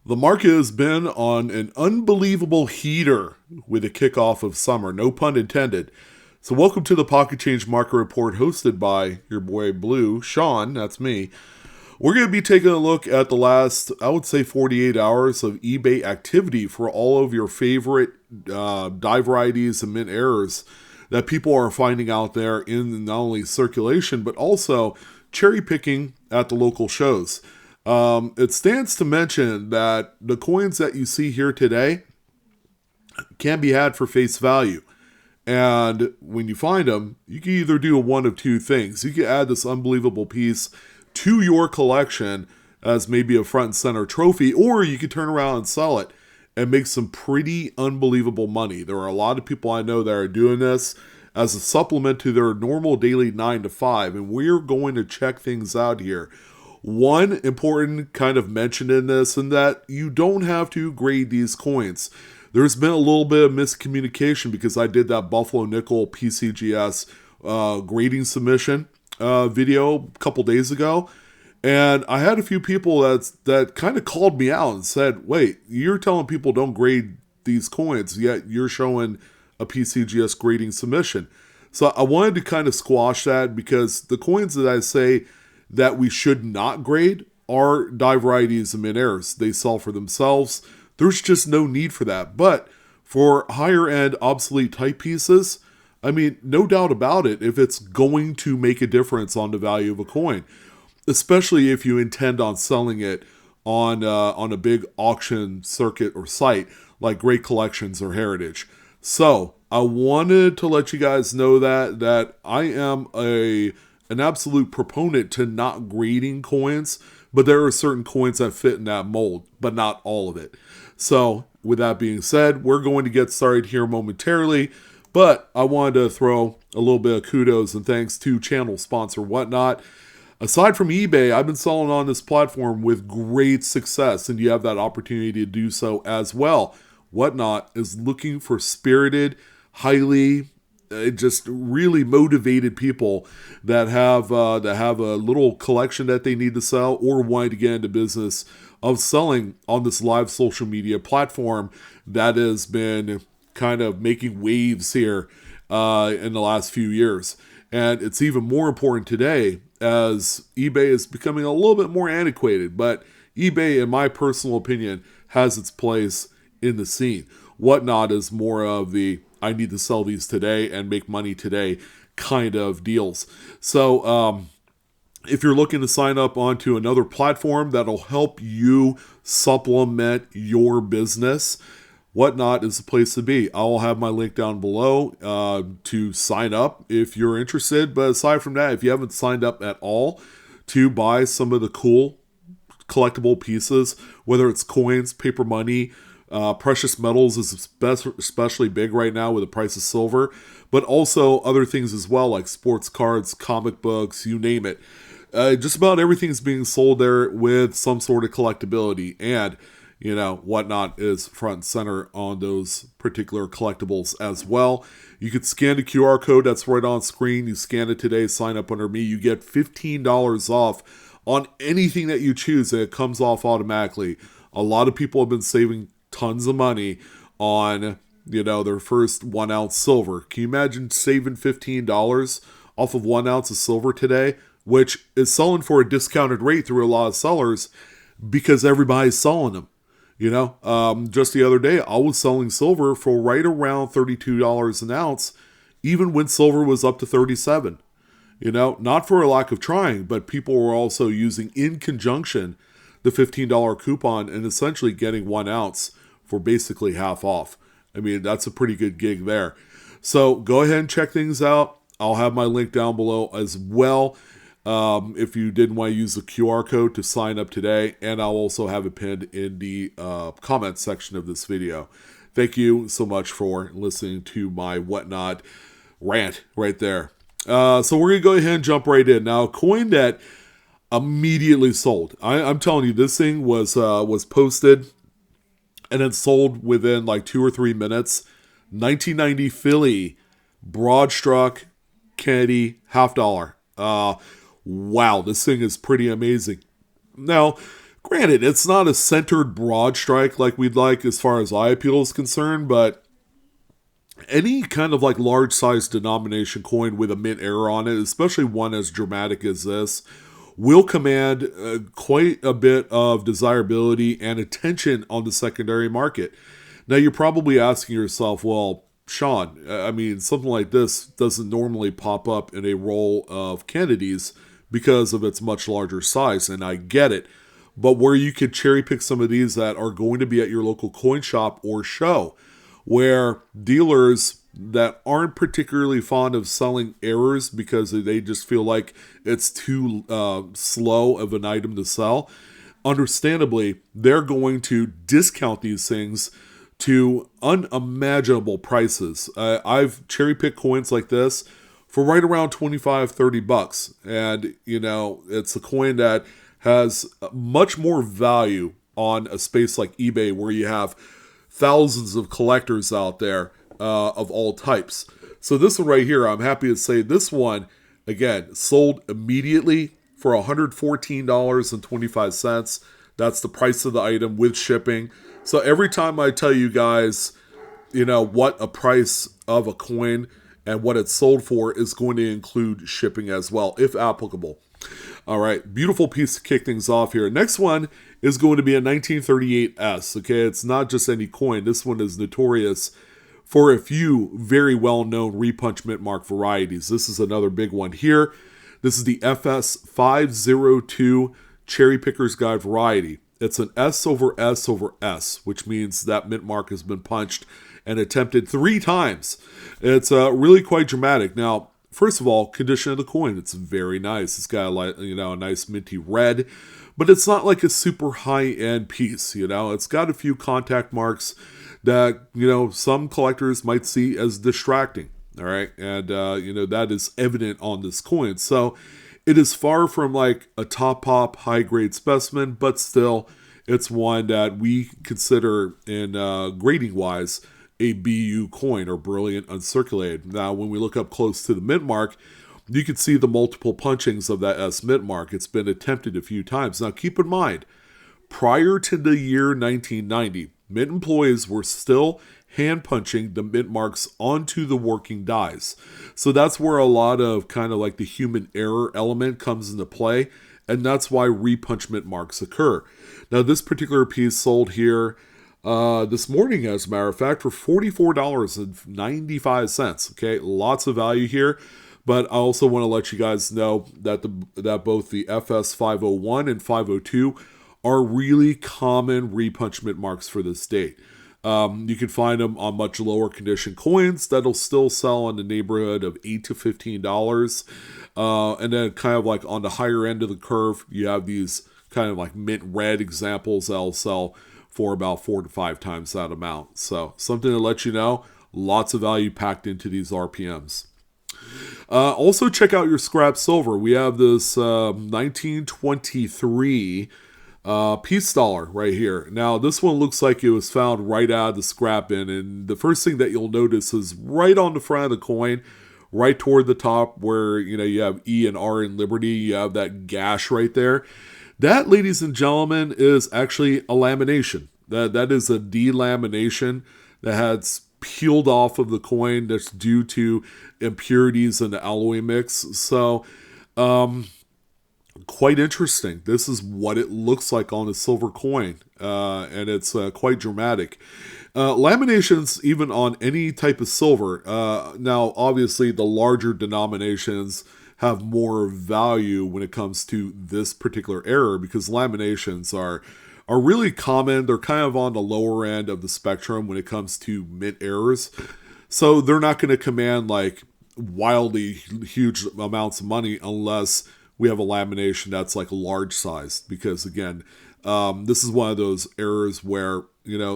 The market has been on an unbelievable heater with the kickoff of summer, no pun intended. So, welcome to the Pocket Change Market Report hosted by your boy Blue, Sean, that's me. We're going to be taking a look at the last, I would say, 48 hours of eBay activity for all of your favorite die varieties and mint errors that people are finding out there in not only circulation, but also cherry picking at the local shows. It stands to mention that the coins that you see here today can be had for face value. And when you find them, you can either do one of two things. You can add this unbelievable piece to your collection as maybe a front and center trophy, or you could turn around and sell it and make some pretty unbelievable money. There are a lot of people I know that are doing this as a supplement to their normal daily 9 to 5, and we're going to check things out here. One important kind of mention in this, and that you don't have to grade these coins. There's been a little bit of miscommunication because I did that Buffalo Nickel PCGS grading submission video a couple days ago, and I had a few people that kind of called me out and said, wait, you're telling people don't grade these coins, yet you're showing a PCGS grading submission. So I wanted to kind of squash that, because the coins that I say that we should not grade are die varieties and mint errors. They sell for themselves. There's just no need for that. But for higher end obsolete type pieces, I mean, no doubt about it, if it's going to make a difference on the value of a coin, especially if you intend on selling it on a big auction circuit or site like Great Collections or Heritage. So I wanted to let you guys know that I am an absolute proponent to not grading coins, but there are certain coins that fit in that mold, but not all of it. So with that being said, we're going to get started here momentarily, but I wanted to throw a little bit of kudos and thanks to channel sponsor Whatnot. Aside from eBay, I've been selling on this platform with great success, and you have that opportunity to do so as well. Whatnot is looking for spirited, highly just really motivated people that have a little collection that they need to sell, or wanting to get into business of selling on this live social media platform that has been kind of making waves here in the last few years. And it's even more important today as eBay is becoming a little bit more antiquated, but eBay, in my personal opinion, has its place in the scene. Whatnot is more of the I need to sell these today and make money today kind of deals. So if you're looking to sign up onto another platform that'll help you supplement your business, Whatnot is the place to be. I'll have my link down below to sign up if you're interested. But aside from that, if you haven't signed up at all to buy some of the cool collectible pieces, whether it's coins, paper money, precious metals is especially big right now with the price of silver, but also other things as well, like sports cards, comic books, you name it. Just about everything's being sold there with some sort of collectability, and Whatnot is front and center on those particular collectibles as well. You could scan the QR code that's right on screen. You scan it today, sign up under me, you get $15 off on anything that you choose, and it comes off automatically. A lot of people have been saving tons of money on, their first 1 ounce silver. Can you imagine saving $15 off of 1 ounce of silver today, which is selling for a discounted rate through a lot of sellers because everybody's selling them? Just the other day, I was selling silver for right around $32 an ounce, even when silver was up to $37. Not for a lack of trying, but people were also using in conjunction the $15 coupon and essentially getting 1 ounce for basically half off. I mean, that's a pretty good gig there. So go ahead and check things out. I'll have my link down below as well if you didn't want to use the QR code to sign up today. And I'll also have it pinned in the comment section of this video. Thank you so much for listening to my Whatnot rant right there. So we're going to go ahead and jump right in. Now, a coin that immediately sold. I'm telling you, this thing was posted and then sold within like 2 or 3 minutes. 1990 Philly Broadstruck Kennedy $50. Wow, this thing is pretty amazing. Now, Granted, it's not a centered broad strike like we'd like as far as eye appeal is concerned, but any kind of like large size denomination coin with a mint error on it, especially one as dramatic as this, will command quite a bit of desirability and attention on the secondary market. Now, you're probably asking yourself, well, Sean, I mean, something like this doesn't normally pop up in a roll of Kennedys because of its much larger size, and I get it. But where you could cherry pick some of these that are going to be at your local coin shop or show, where dealers that aren't particularly fond of selling errors because they just feel like it's too slow of an item to sell, understandably, they're going to discount these things to unimaginable prices. I've cherry-picked coins like this for right around $25-30. And, you know, it's a coin that has much more value on a space like eBay where you have thousands of collectors out there of all types. So this one right here, I'm happy to say this one, again, sold immediately for $114.25. That's the price of the item with shipping. So every time I tell you guys, you know, what a price of a coin and what it's sold for is going to include shipping as well, if applicable. All right, beautiful piece to kick things off here. Next one is going to be a 1938S. Okay, it's not just any coin. This one is notorious for a few very well-known Repunched mintmark varieties. This is another big one here. This is the FS 502 Cherry Picker's Guide variety. It's an S over S over S, which means that mintmark has been punched and attempted 3 times. It's really quite dramatic. Now, first of all, condition of the coin, it's very nice. It's got a nice minty red, but it's not like a super high-end piece, you know. It's got a few contact marks that, you know, some collectors might see as distracting, all right? And, that is evident on this coin. So it is far from like a top pop high-grade specimen, but still, it's one that we consider in grading-wise a BU coin, or brilliant uncirculated. Now, when we look up close to the mint mark, you can see the multiple punchings of that S mint mark. It's been attempted a few times. Now, keep in mind, prior to the year 1990, mint employees were still hand punching the mint marks onto the working dies. So that's where a lot of kind of like the human error element comes into play, and that's why repunch mint marks occur. Now, this particular piece sold here this morning, as a matter of fact, for $44.95. Okay, lots of value here. But I also want to let you guys know that that both the FS 501 and 502 are really common repunch mint marks for this date. You can find them on much lower condition coins that'll still sell in the neighborhood of $8 to $15. And then kind of like on the higher end of the curve, you have these kind of like mint red examples that'll sell for about 4 to 5 times that amount. So something to let you know, lots of value packed into these RPMs. Also check out your scrap silver. We have this 1923 Peace Dollar right here. Now, this one looks like it was found right out of the scrap bin, and the first thing that you'll notice is right on the front of the coin, right toward the top where, you have E and R in Liberty, you have that gash right there. That, ladies and gentlemen, is actually a lamination. That is a delamination that has peeled off of the coin that's due to impurities in the alloy mix. So, quite interesting. This is what it looks like on a silver coin, and it's quite dramatic. Laminations, even on any type of silver. Now, obviously, the larger denominations have more value when it comes to this particular error, because laminations are really common. They're kind of on the lower end of the spectrum when it comes to mint errors. So they're not going to command like wildly huge amounts of money unless we have a lamination that's like large sized, because again, this is one of those errors where,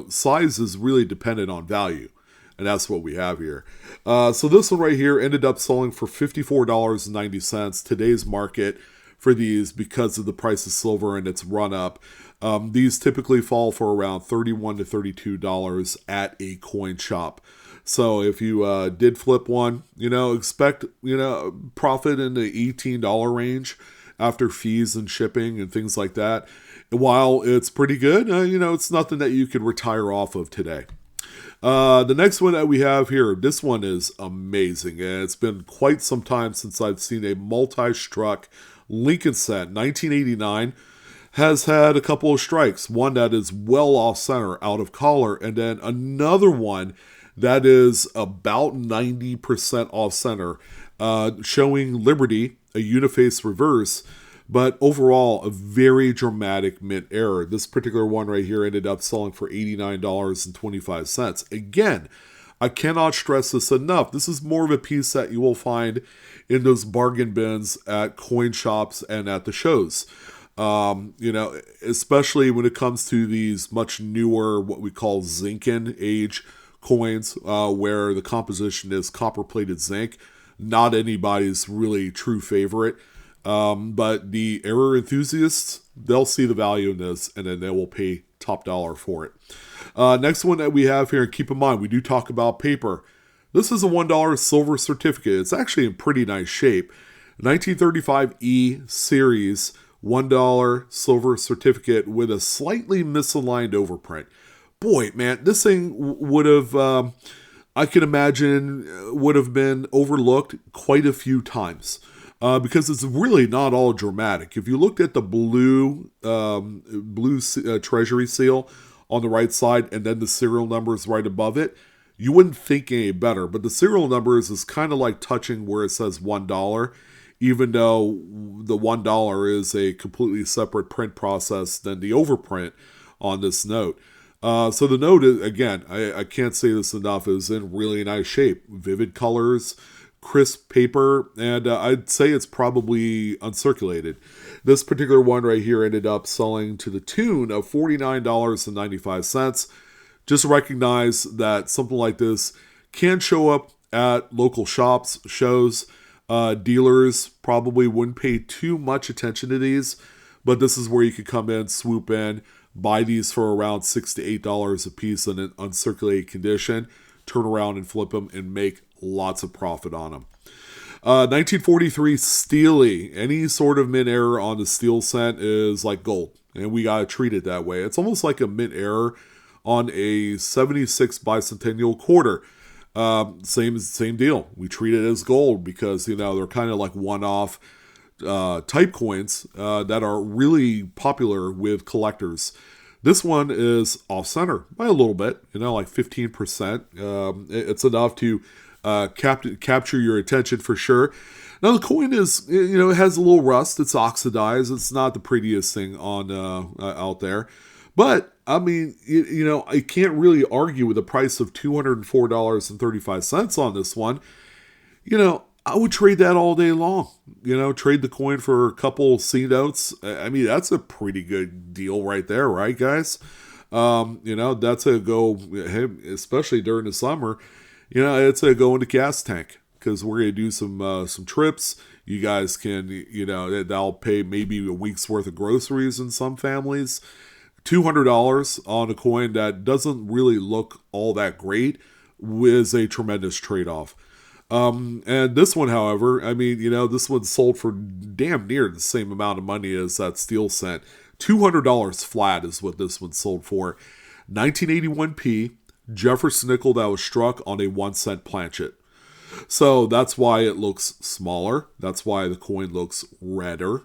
size is really dependent on value. And that's what we have here. So this one right here ended up selling for $54.90. Today's market for these, because of the price of silver and its run up, these typically fall for around $31 to $32 at a coin shop. So if you did flip one, expect, profit in the $18 range after fees and shipping and things like that. While it's pretty good, it's nothing that you could retire off of today. The next one that we have here, this one is amazing. And it's been quite some time since I've seen a multi-struck Lincoln set. 1989 has had a couple of strikes. One that is well off center, out of collar, and then another one that is about 90% off center, showing Liberty, a uniface reverse, but overall a very dramatic mint error. This particular one right here ended up selling for $89.25. Again, I cannot stress this enough. This is more of a piece that you will find in those bargain bins at coin shops and at the shows. Especially when it comes to these much newer, what we call Zinken age coins, where the composition is copper-plated zinc. Not anybody's really true favorite. But the error enthusiasts, they'll see the value in this, and then they will pay top dollar for it. Next one that we have here, and keep in mind, we do talk about paper. This is a $1 silver certificate. It's actually in pretty nice shape. 1935 E series $1 silver certificate with a slightly misaligned overprint. Boy, man, this thing would have, I can imagine, would have been overlooked quite a few times. Because it's really not all dramatic. If you looked at the blue treasury seal on the right side and then the serial numbers right above it, you wouldn't think any better. But the serial numbers is kind of like touching where it says $1, even though the $1 is a completely separate print process than the overprint on this note. So the note, again, I can't say this enough, is in really nice shape. Vivid colors, crisp paper, and I'd say it's probably uncirculated. This particular one right here ended up selling to the tune of $49.95. Just recognize that something like this can show up at local shops, shows. Dealers probably wouldn't pay too much attention to these, but this is where you could come in, swoop in, buy these for around $6 to $8 a piece in an uncirculated condition, turn around and flip them and make lots of profit on them. 1943 Steely. Any sort of mint error on the steel cent is like gold, and we gotta treat it that way. It's almost like a mint error on a 76 bicentennial quarter. Same deal. We treat it as gold because they're kind of like one-off type coins that are really popular with collectors. This one is off center by a little bit, like 15%. It's enough to capture your attention for sure. Now the coin is, it has a little rust. It's oxidized. It's not the prettiest thing on out there, but I mean, I can't really argue with the price of $204.35 on this one. I would trade that all day long. Trade the coin for a couple C notes. I mean, that's a pretty good deal right there, right, guys? That's a go, especially during the summer. It's a go in the gas tank because we're gonna do some trips. You guys can, that'll pay maybe a week's worth of groceries in some families. $200 on a coin that doesn't really look all that great is a tremendous trade-off. And this one, however, I mean, this one sold for damn near the same amount of money as that steel cent. $200 flat is what this one sold for. 1981p Jefferson nickel that was struck on a 1 cent planchet. So that's why it looks smaller. That's why the coin looks redder,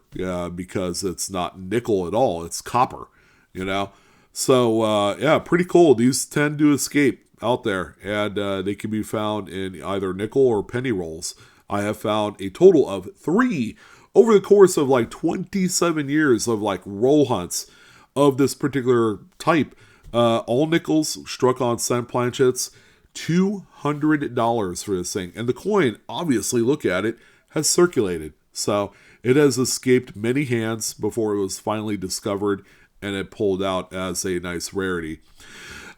because it's not nickel at all. It's copper, So, pretty cool. These tend to escape out there, and they can be found in either nickel or penny rolls. I have found a total of 3 over the course of like 27 years of like roll hunts of this particular type. All nickels struck on cent planchets. $200 for this thing. And the coin, obviously, look at it, has circulated. So it has escaped many hands before it was finally discovered and it pulled out as a nice rarity.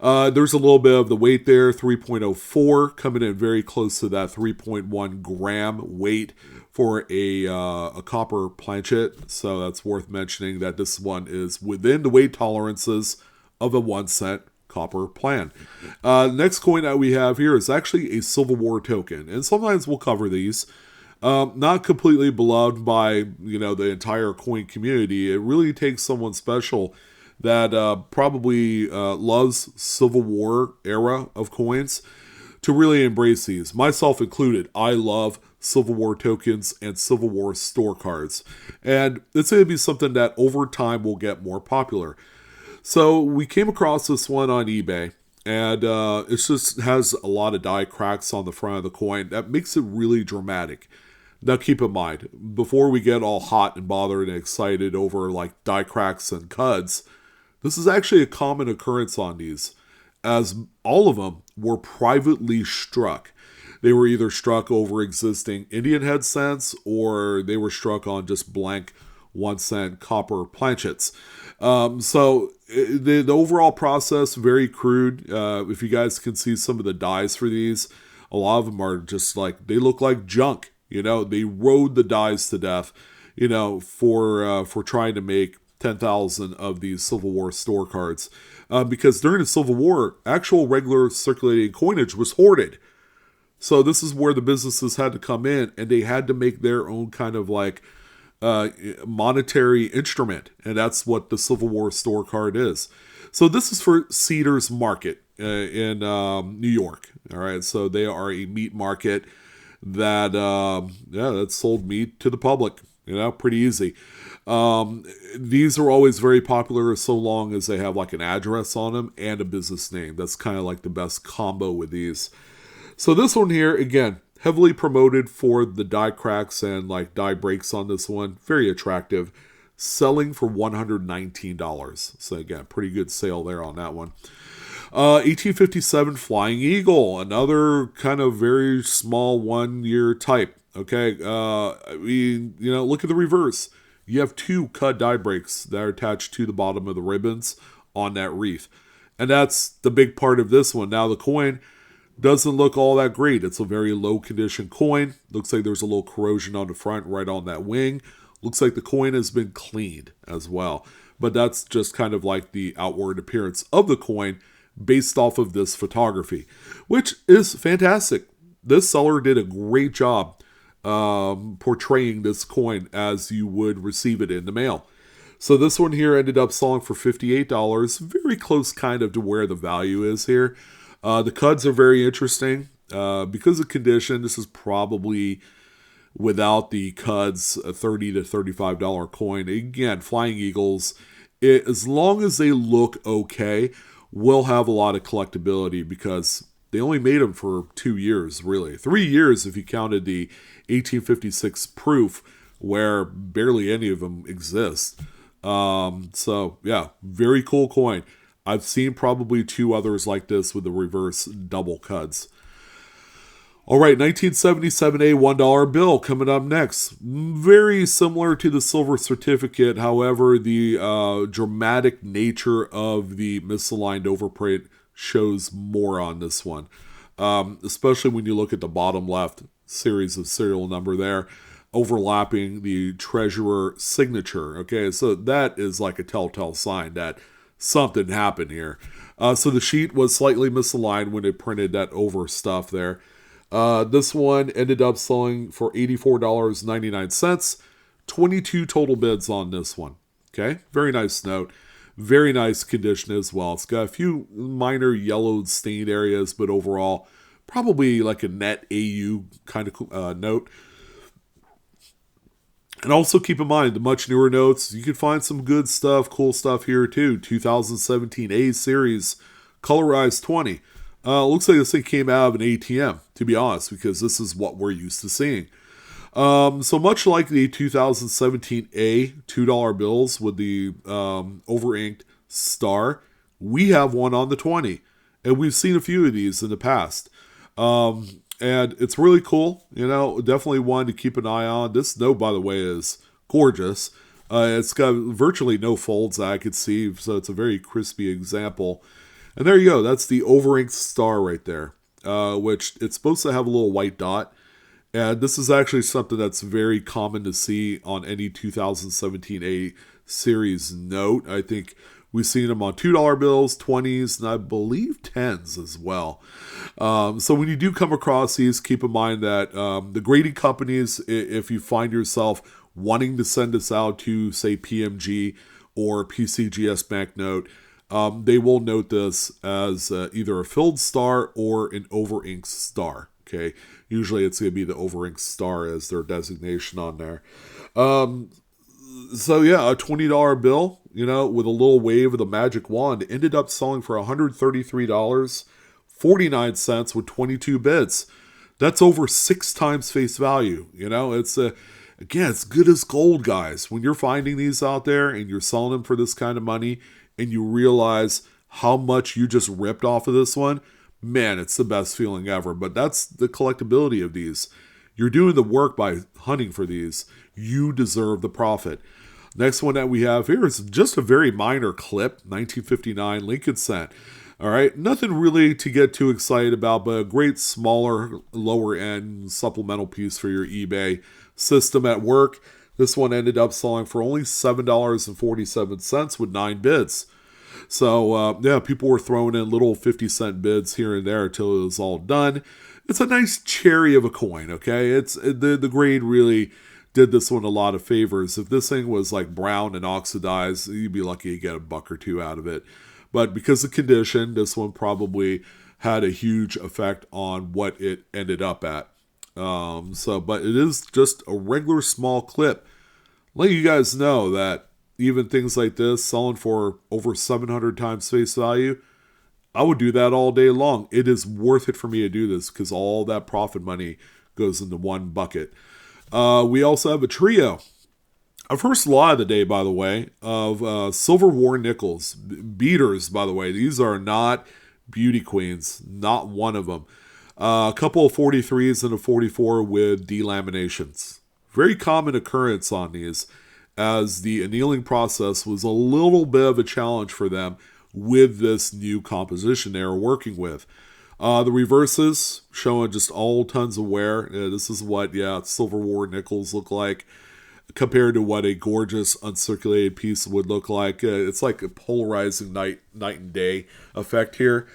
There's a little bit of the weight there, 3.04, coming in very close to that 3.1 gram weight for a copper planchet. So that's worth mentioning that this one is within the weight tolerances of a 1 cent copper plan. Next coin that we have here is actually a Civil War token, and sometimes we'll cover these. Not completely beloved by, the entire coin community. It really takes someone special that probably loves Civil War era of coins to really embrace these. Myself included. I love Civil War tokens and Civil War store cards. And it's going to be something that over time will get more popular. So we came across this one on eBay. And it just has a lot of die cracks on the front of the coin. That makes it really dramatic. Now keep in mind, before we get all hot and bothered and excited over like die cracks and cuds, this is actually a common occurrence on these, as all of them were privately struck. They were either struck over existing Indian head cents, or they were struck on just blank 1 cent copper planchets. So the overall process, very crude. If you guys can see some of the dies for these, a lot of them are just like, they look like junk. They rode the dies to death, for trying to make 10,000 of these Civil War store cards. Because during the Civil War, actual regular circulating coinage was hoarded. So this is where the businesses had to come in, and they had to make their own kind of like monetary instrument. And that's what the Civil War store card is. So this is for Cedars Market in New York. All right. So they are a meat market that, that sold meat to the public, pretty easy. These are always very popular so long as they have like an address on them and a business name. That's kind of like the best combo with these. So this one here, again, heavily promoted for the die cracks and like die breaks on this one. Very attractive. Selling for $119. So again, pretty good sale there on that one. 1857 Flying Eagle, another kind of very small 1 year type. Okay, look at the reverse. You have 2 cut die breaks that are attached to the bottom of the ribbons on that wreath. And that's the big part of this one. Now the coin doesn't look all that great. It's a very low condition coin. Looks like there's a little corrosion on the front right on that wing. Looks like the coin has been cleaned as well. But that's just kind of like the outward appearance of the coin based off of this photography, which is fantastic. This seller did a great job portraying this coin as you would receive it in the mail. So this one here ended up selling for $58, very close kind of to where the value is here. The cuds are very interesting. Because of condition, this is probably, without the cuds, a $30 to $35 coin. Again, Flying Eagles, as long as they look okay, will have a lot of collectability because they only made them for 2 years, really. 3 years if you counted the 1856 proof, where barely any of them exist. So, yeah, very cool coin. I've seen probably 2 others like this with the reverse double cuds. All right, 1977 $1 bill coming up next. Very similar to the silver certificate. However, the dramatic nature of the misaligned overprint shows more on this one. Especially when you look at the bottom left series of serial number there, overlapping the treasurer signature. Okay, so that is like a telltale sign that something happened here. So the sheet was slightly misaligned when it printed that over stuff there. This one ended up selling for $84.99. 22 total bids on this one. Okay, very nice note. Very nice condition as well. It's got a few minor yellowed stained areas, but overall, probably like a net AU kind of note. And also keep in mind, the much newer notes, you can find some good stuff, cool stuff here too. 2017 A Series, Colorized 20. Looks like this thing came out of an ATM, to be honest, because this is what we're used to seeing. So much like the 2017 A $2 bills with the over-inked star, we have one on the 20. And we've seen a few of these in the past. And it's really cool, definitely one to keep an eye on. This note, by the way, is gorgeous. It's got virtually no folds that I could see, so it's a very crispy example. And there you go. That's the over-inked star right there, which it's supposed to have a little white dot. And this is actually something that's very common to see on any 2017 A series note. I think We've seen them on $2 bills, 20s, and I believe 10s as well. So when you do come across these, keep in mind that the grading companies, if you find yourself wanting to send this out to, say, PMG or PCGS banknote, they will note this as either a filled star or an over-inked star. Okay, usually it's going to be the over-inked star as their designation on there. So yeah, a $20 bill, with a little wave of the magic wand, ended up selling for $133.49 with 22 bids. That's over 6 times face value. It's again, it's good as gold, guys. When you're finding these out there and you're selling them for this kind of money, and you realize how much you just ripped off of this one, man, it's the best feeling ever. But that's the collectability of these. You're doing the work by hunting for these. You deserve the profit. Next one that we have here is just a very minor clip, 1959 Lincoln cent. All right, nothing really to get too excited about, but a great smaller, lower end supplemental piece for your eBay system at work. This one ended up selling for only $7.47 with 9 bids. So, yeah, people were throwing in little 50-cent bids here and there until it was all done. It's a nice cherry of a coin, okay? It's the grade really did this one a lot of favors. If this thing was like brown and oxidized, you'd be lucky to get a buck or two out of it. But because of condition, this one probably had a huge effect on what it ended up at. But it is just a regular small clip. Let you guys know that even things like this selling for over 700 times face value, I would do that all day long. It is worth it for me to do this because all that profit money goes into one bucket. We also have a trio. Our first lot of the day, by the way, of Silver War nickels. Beaters, by the way. These are not beauty queens. Not one of them. A couple of 43s and a 44 with delaminations. Very common occurrence on these, as the annealing process was a little bit of a challenge for them with this new composition they were working with. The reverses showing just all tons of wear. This is what, Silver War nickels look like compared to what a gorgeous uncirculated piece would look like. It's like a polarizing night and day effect here.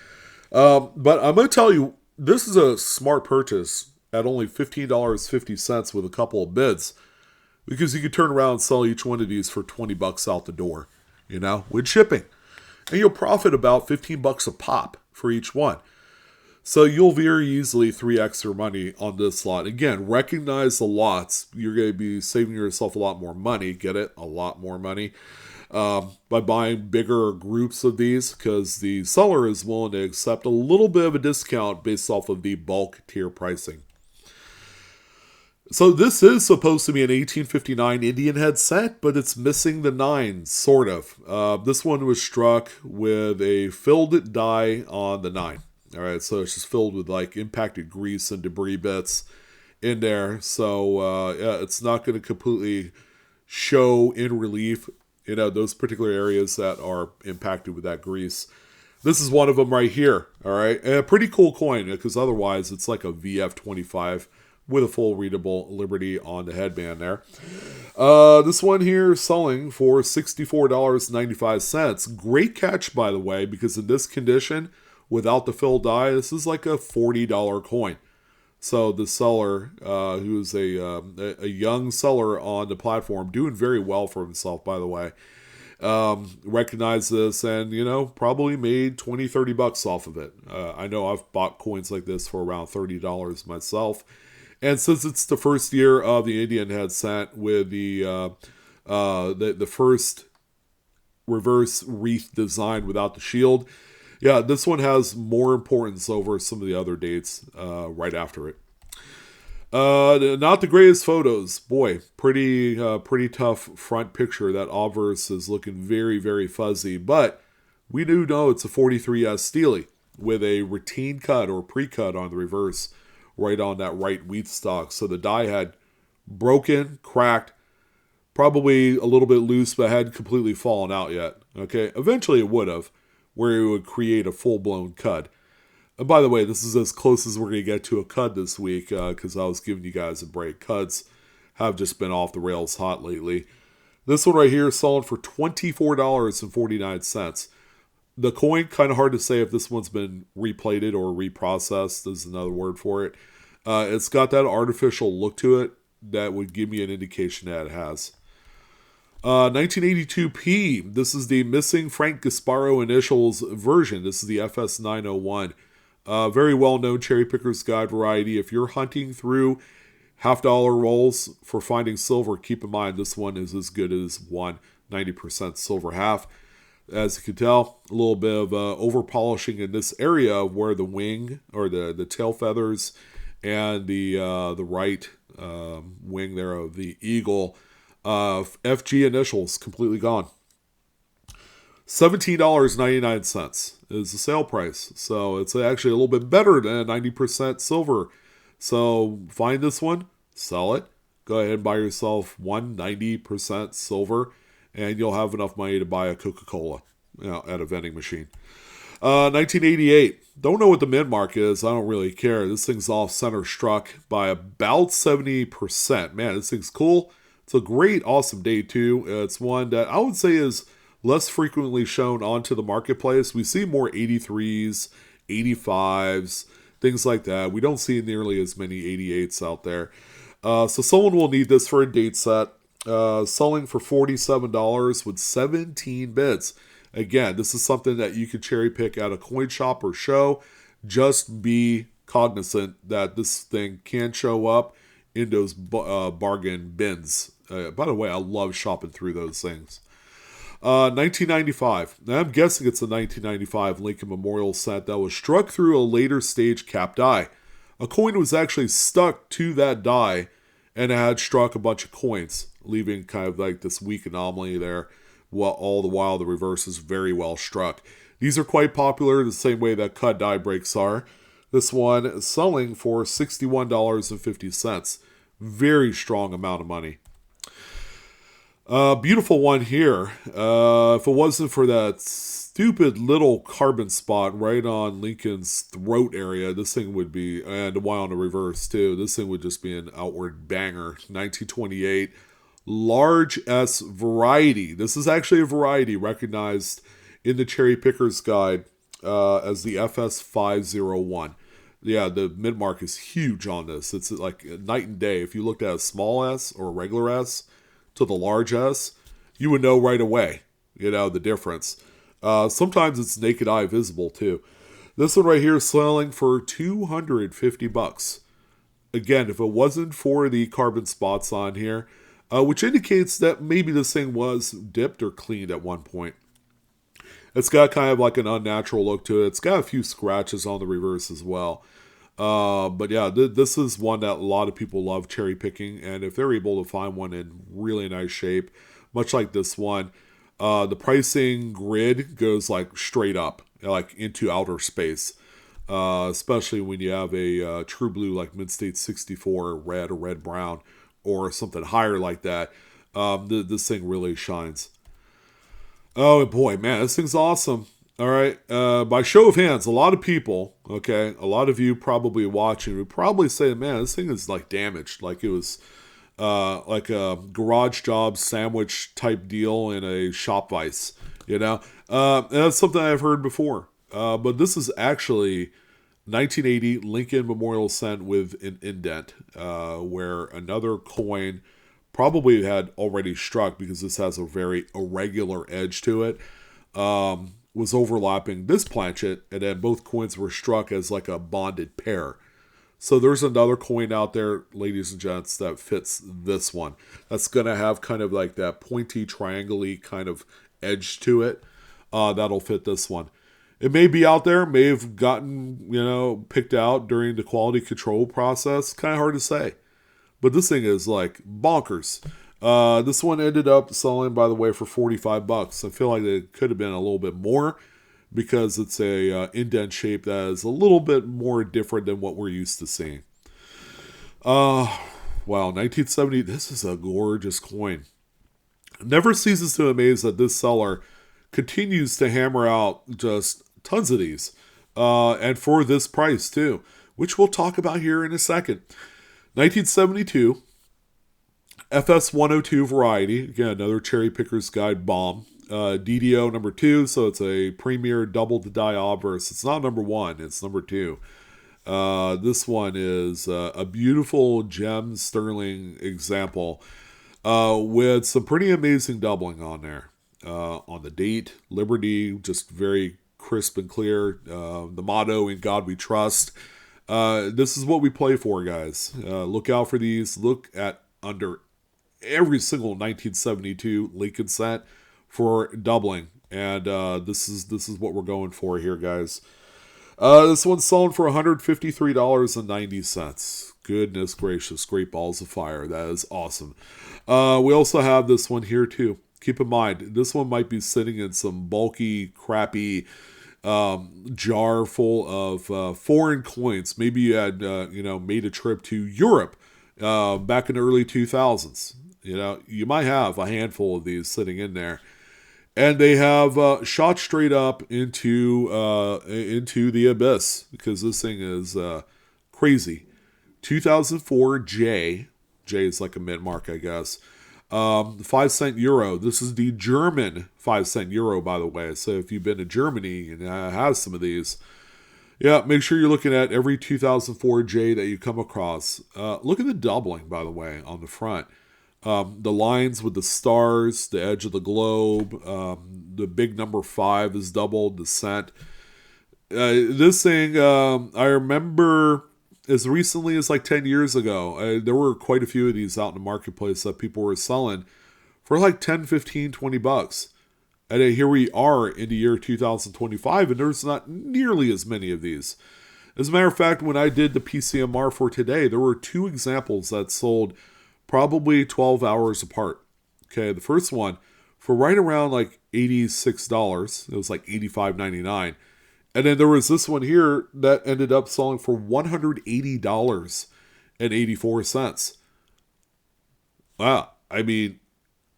But I'm going to tell you, this is a smart purchase at only $15.50 with a couple of bids, because you could turn around and sell each one of these for $20 out the door, with shipping. And you'll profit about $15 a pop for each one. So you'll very easily 3x your money on this lot. Again, recognize the lots. You're going to be saving yourself a lot more money. Get it? A lot more money. By buying bigger groups of these, because the seller is willing to accept a little bit of a discount based off of the bulk tier pricing. So this is supposed to be an 1859 Indian head set, but it's missing the 9, sort of. This one was struck with a filled die on the 9. All right, so it's just filled with like impacted grease and debris bits in there. So it's not going to completely show in relief, those particular areas that are impacted with that grease. This is one of them right here. All right, and a pretty cool coin, because otherwise it's like a VF25 with a full readable Liberty on the headband there. This one here selling for $64.95. Great catch, by the way, because in this condition, without the filled die, this is like a $40 coin. So the seller, who's a young seller on the platform, doing very well for himself, by the way, recognized this and, probably made $20-$30 off of it. I know I've bought coins like this for around $30 myself. And since it's the first year of the Indian head set with the first reverse wreath design without the shield, this one has more importance over some of the other dates right after it. Not the greatest photos. Boy, pretty tough front picture. That obverse is looking very, very fuzzy. But we do know it's a 43S Steely with a retain cut or pre-cut on the reverse right on that right wheat stock. So the die had broken, cracked, probably a little bit loose, but hadn't completely fallen out yet. Okay, eventually it would have, where it would create a full-blown cud. And by the way, this is as close as we're going to get to a cud this week, because I was giving you guys a break. Cuds have just been off the rails hot lately. This one right here is selling for $24.49. The coin, kind of hard to say if this one's been replated or reprocessed. Is another word for it. It's got that artificial look to it that would give me an indication that it has. 1982p. This is the missing Frank Gasparo initials version. This is the FS901. Very well-known cherry picker's guide variety. If you're hunting through $50 rolls for finding silver, keep in mind this one is as good as 90% silver half. As you can tell, a little bit of over polishing in this area where the wing or the tail feathers and the right wing there of the eagle FG initials completely gone. $17.99 is the sale price. So it's actually a little bit better than 90% silver. So find this one, sell it. Go ahead and buy yourself 90% silver, and you'll have enough money to buy a Coca-Cola, at a vending machine. 1988. Don't know what the mintmark is. I don't really care. This thing's off center struck by about 70%. Man, this thing's cool. It's a great, awesome day too. It's one that I would say is less frequently shown onto the marketplace. We see more 83s, 85s, things like that. We don't see nearly as many 88s out there. So someone will need this for a date set. Selling for $47 with 17 bits. Again, this is something that you could cherry pick at a coin shop or show. Just be cognizant that this thing can show up in those bargain bins. By the way, I love shopping through those things. 1995. Now, I'm guessing it's a 1995 Lincoln Memorial set that was struck through a later stage capped die. A coin was actually stuck to that die, and it had struck a bunch of coins, leaving kind of like this weak anomaly there, while all the while the reverse is very well struck. These are quite popular the same way that cut die breaks are. This one is selling for $61.50. Very strong amount of money. Beautiful one here. If it wasn't for that stupid little carbon spot right on Lincoln's throat area, this thing would be, and one on the reverse too, this thing would just be an outward banger. 1928. Large S variety. This is actually a variety recognized in the Cherry Picker's Guide as the FS501. Yeah, the mintmark is huge on this. It's like night and day. If you looked at a small S or a regular S to the large S, you would know right away, the difference. Sometimes it's naked eye visible too. This one right here is selling for $250. Again, if it wasn't for the carbon spots on here, which indicates that maybe this thing was dipped or cleaned at one point. It's got kind of like an unnatural look to it. It's got a few scratches on the reverse as well. But yeah, this is one that a lot of people love cherry picking. And if they're able to find one in really nice shape, much like this one, the pricing grid goes like straight up, like into outer space. Especially when you have a true blue like Mid-State 64 red or red brown, or something higher like that. This thing really shines. Oh boy, man, this thing's awesome. All right, by show of hands, a lot of people, a lot of you probably watching would probably say, man, this thing is like damaged, like it was like a garage job sandwich type deal in a shop vice, and that's something I've heard before. But this is actually 1980 Lincoln Memorial Cent with an indent, where another coin probably had already struck, because this has a very irregular edge to it, was overlapping this planchet, and then both coins were struck as like a bonded pair. So there's another coin out there, ladies and gents, that fits this one. That's going to have kind of like that pointy, triangle-y kind of edge to it. That'll fit this one. It may be out there, may have gotten, picked out during the quality control process. Kind of hard to say. But this thing is like bonkers. This one ended up selling, by the way, for $45. I feel like it could have been a little bit more, because it's a indent shape that is a little bit more different than what we're used to seeing. Wow, 1970, this is a gorgeous coin. Never ceases to amaze that this seller continues to hammer out just tons of these, and for this price too, which we'll talk about here in a second. 1972, FS 102 variety, again, another Cherry Picker's Guide bomb. DDO number 2, so it's a premier double to die obverse. It's not number 1, it's number 2. This one is a beautiful gem sterling example with some pretty amazing doubling on there. On the date, Liberty, just very crisp and clear. The motto, "In God We Trust." This is what we play for, guys. Look out for these. Look at under every single 1972 Lincoln set for doubling. And this is what we're going for here, guys. This one's selling for $153.90. Goodness gracious, great balls of fire. That is awesome. We also have this one here too. Keep in mind, this one might be sitting in some bulky, crappy jar full of foreign coins. Maybe you had made a trip to Europe back in the early 2000s. You might have a handful of these sitting in there. And they have shot straight up into the abyss, because this thing is crazy. 2004 J is like a mint mark, I guess. 5-cent euro. This is the German 5-cent euro, by the way. So if you've been to Germany and have some of these, yeah, make sure you're looking at every 2004 J that you come across. Look at the doubling, by the way, on the front. The lines with the stars, the edge of the globe, the big number 5 is doubled, the cent. This thing, I remember as recently as like 10 years ago, there were quite a few of these out in the marketplace that people were selling for like 10, 15, 20 bucks. And here we are in the year 2025, and there's not nearly as many of these. As a matter of fact, when I did the PCMR for today, there were 2 examples that sold probably 12 hours apart. Okay, the first one for right around like $86. It was like $85.99. And then there was this one here that ended up selling for $180.84. Wow. I mean,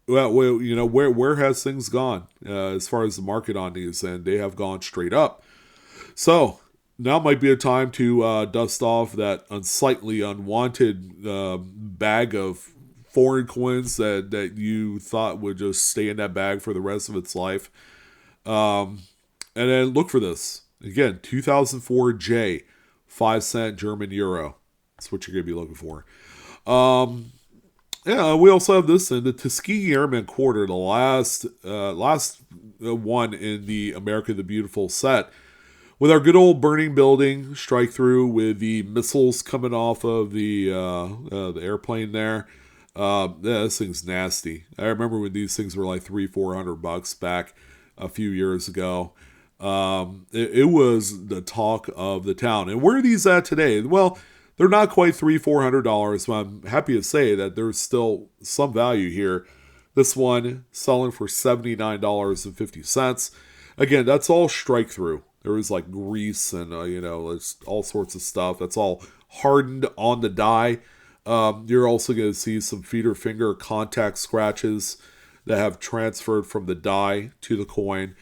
well, where has things gone as far as the market on these? And they have gone straight up. So now might be a time to dust off that unsightly, unwanted bag of foreign coins that you thought would just stay in that bag for the rest of its life. And then look for this. Again, 2004 J, 5-cent German euro. That's what you're going to be looking for. Yeah, we also have this in the Tuskegee Airman Quarter, the last one in the America the Beautiful set. With our good old burning building strike through with the missiles coming off of the airplane there. Yeah, this thing's nasty. I remember when these things were like $300-400 back a few years ago. It was the talk of the town. And where are these at today? Well, they're not quite $300-400, but I'm happy to say that there's still some value here. This one selling for $79.50. Again, that's all strike through. There was like grease and, there's all sorts of stuff. That's all hardened on the die. You're also going to see some feeder finger contact scratches that have transferred from the die to the coin.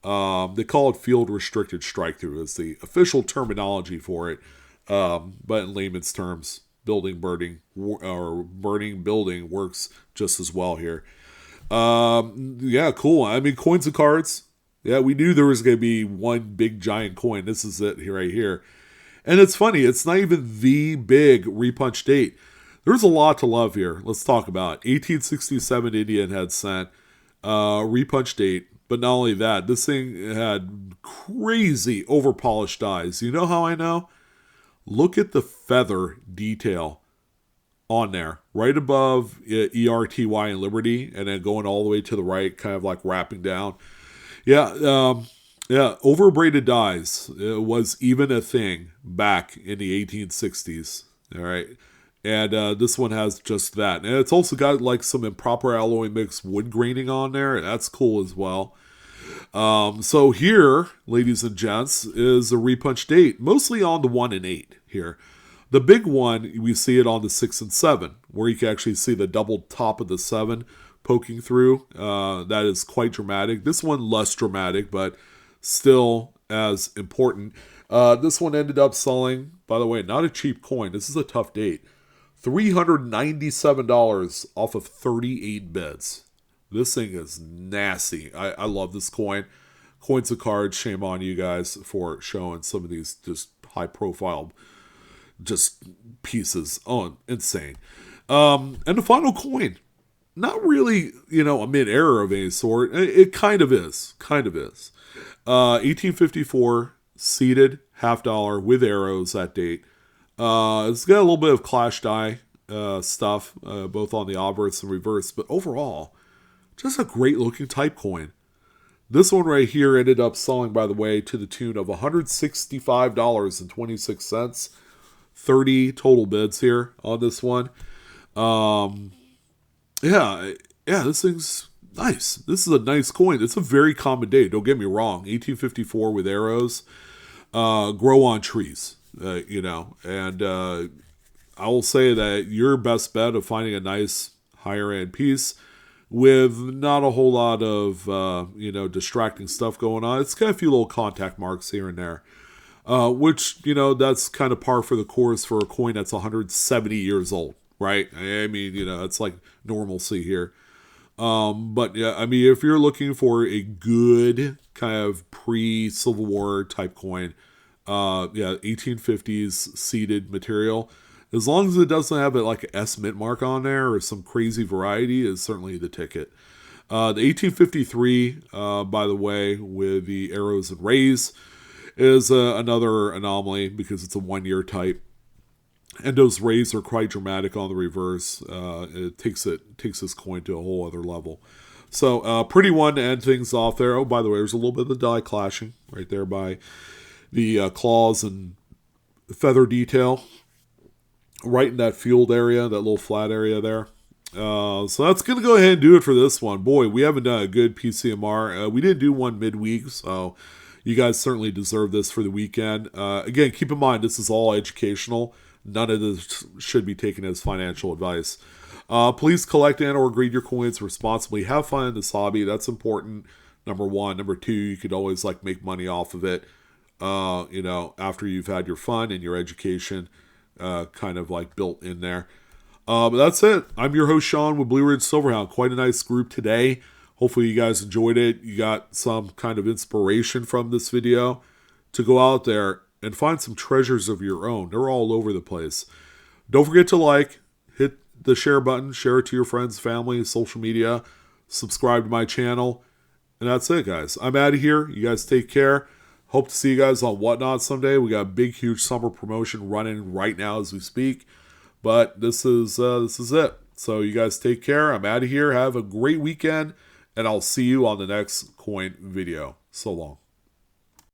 They call it field restricted strike through. It's the official terminology for it. But in layman's terms, burning building works just as well here. Yeah, cool. I mean, coins and cards. Yeah, we knew there was going to be one big giant coin. This is it right here. And it's funny, it's not even the big Repunched date. There's a lot to love here. Let's talk about it. 1867 Indian had sent Repunched date. But not only that, this thing had crazy over-polished dies. You know how I know? Look at the feather detail on there. Right above ERTY and Liberty, and then going all the way to the right, kind of like wrapping down. Yeah, overbraided dies was even a thing back in the 1860s. All right. And this one has just that. And it's also got like some improper alloy mix wood graining on there. That's cool as well. So here, ladies and gents, is a Repunched date, mostly on the 1 and 8 here. The big one, we see it on the 6 and 7, where you can actually see the double top of the 7 poking through. That is quite dramatic. This one less dramatic, but still as important. This one ended up selling, by the way, not a cheap coin. This is a tough date. $397 off of 38 bids. This thing is nasty. I love this coin. Coins and cards, shame on you guys for showing some of these just high profile just pieces. Oh, insane. And the final coin, not really, a mid-error of any sort. It kind of is. 1854, seated, $50 with arrows that date. It's got a little bit of clash die stuff, both on the obverse and reverse, but overall, just a great looking type coin. This one right here ended up selling, by the way, to the tune of $165.26. 30 total bids here on this one. Yeah, this thing's nice. This is a nice coin. It's a very common date. Don't get me wrong. 1854 with arrows, grow on trees, and I will say that your best bet of finding a nice higher end piece with not a whole lot of, distracting stuff going on. It's got a few little contact marks here and there, which, that's kind of par for the course for a coin that's 170 years old, right? I mean, it's like normalcy here. But yeah, I mean, if you're looking for a good kind of pre-Civil War type coin, 1850s seeded material, as long as it doesn't have like a S mint mark on there or some crazy variety, is certainly the ticket. The 1853, by the way, with the arrows and rays, is another anomaly because it's a 1 year type. And those rays are quite dramatic on the reverse. It takes this coin to a whole other level. So pretty one to end things off there. Oh, by the way, there's a little bit of the die clashing right there by the claws and feather detail. Right in that field area, that little flat area there. So that's going to go ahead and do it for this one. Boy, we haven't done a good PCMR. We didn't do one midweek, so you guys certainly deserve this for the weekend. Again, keep in mind, this is all educational. None of this should be taken as financial advice. Please collect and or grade your coins responsibly. Have fun in this hobby. That's important. Number one. Number two, you could always make money off of it, after you've had your fun and your education kind of built in there. But that's it. I'm your host, Sean, with Blue Ridge Silverhound. Quite a nice group today. Hopefully you guys enjoyed it. You got some kind of inspiration from this video to go out there and find some treasures of your own. They're all over the place. Don't forget to hit the share button, share it to your friends, family, social media, subscribe to my channel. And that's it, guys. I'm out of here. You guys take care. Hope to see you guys on Whatnot someday. We got a big, huge summer promotion running right now as we speak. But this is it. So you guys take care. I'm out of here. Have a great weekend. And I'll see you on the next coin video. So long.